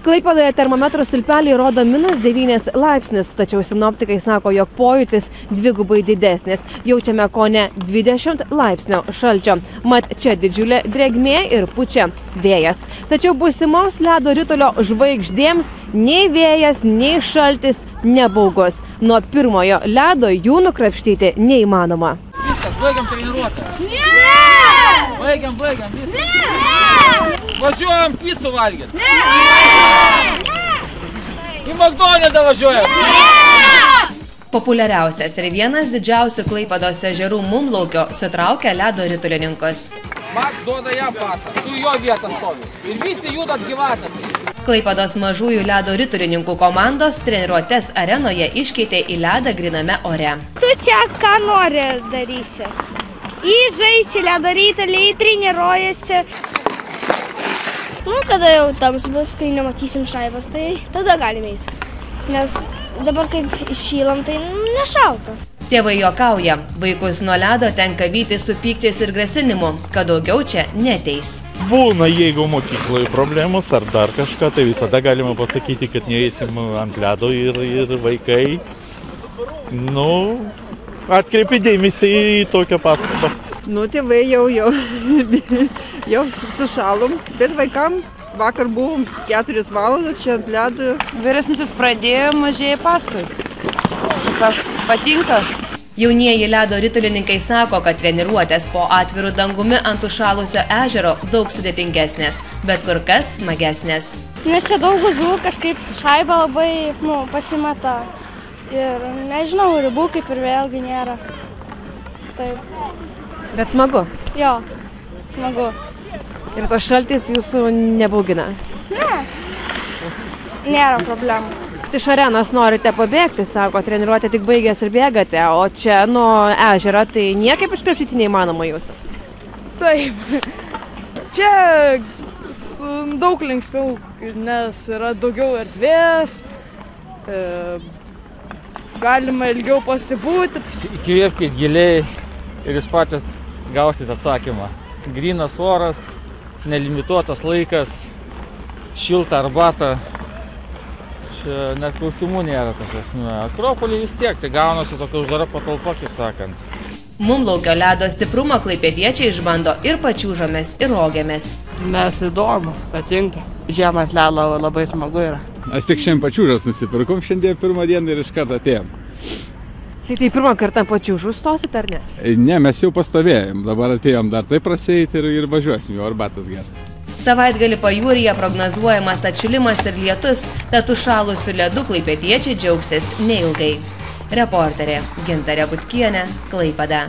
Klaipėdoje termometro stulpeliai rodo -9 laipsnius, tačiau sinoptikai sako, jog pojūtis dvigubai didesnis. Jaučiame kone 20 laipsnių šalčio. Mat čia didžiulė drėgmė ir pučia vėjas. Tačiau būsimos ledo ritulio žvaigždėms nei vėjas, nei šaltis nebaugus. Nuo pirmojo ledo jų nukrapštyti neįmanoma. Viskas, baigiam treniruotę. Ne! Baigiam, viskas. Ne! Važiuojam picų valgyti. Ne! Į McDonald'ą važiuojam. Populiariausias ir vienas didžiausių Klaipėdos ežerų Mumlaukio sutraukia ledo ritulininkus. Maks duoda jam pasą, tu jo vietą stovi. Ir visi judat gyvatėmis. Klaipėdos mažųjų ledo ritulininkų komandos treniruotes arenoje iškeitė į ledą griname ore. Tu čia ką nori darysi. Žaisi ledo rituliai, treniruojasi. Kada jau tams bus, kai nematysim šaibas, tai tada galime eiti. Nes dabar kaip iššylam, tai nešalta. Tėvai juokauja, vaikus nuo ledo tenka vyti su pyktis ir grasinimu, kad daugiau čia neteis. Būna, jeigu mokykloje problemos ar dar kažką, tai visada galima pasakyti, kad neeisim ant ledo ir vaikai, atkreipia dėmesį į tokią pastabą. Tėvai jau sušalom, bet vaikam vakar buvom 4 valandas čia ant ledo. Vyresnysis pradėjo, mažieji paskui. Patinka. Jaunieji ledo ritulininkai sako, kad treniruotės po atviru dangumi ant užšalusio ežero daug sudėtingesnės, bet kur kas smagesnės. Nes čia daug guzų, kažkaip šaiba labai pasimeta. Ir nežinau, ribų kaip ir vėlgi nėra. Taip. Bet smagu? Jo, smagu. Ir tas šaltis jūsų nebaugina? Ne, nėra problemų. Iš arenos norite pabėgti, sako, treniruotė tik baigės ir bėgate, o čia nuo ežero tai niekaip iškrapštyti neįmanoma jūsų? Taip. Čia daug linksmiau, nes yra daugiau erdvės, galima ilgiau pasibūti. Įkvėpkite giliai ir jūs patys gausit atsakymą. Grynas oras, nelimituotas laikas, šilta arbata. Čia net klausimų nėra tokios. Akropolį vis tiek, tai gaunasi tokia uždara patalpa, kaip sakant. Mumlaukio ledo stiprumą klaipėdiečiai išbando ir pačiūžomis, ir rogėmis. Nes įdomu, patinka. Žiemą ant ledo labai smagu yra. Aš tik šiandien pačiūžas nusipirkom, šiandien pirmą dieną ir iš karto atėjom. Tai pirmą kartą pačiūžų stosit, ar ne? Ne, mes jau pastovėjom, dabar atėjom dar taip prasieiti ir važiuosim jau arbatas gerti. Savaitgalį pajūryje prognozuojamas atšilimas ir lietus, tad užšalusių ledų klaipėdiečiai džiaugsis neilgai. Reporterė Gintarė Butkienė, Klaipėda.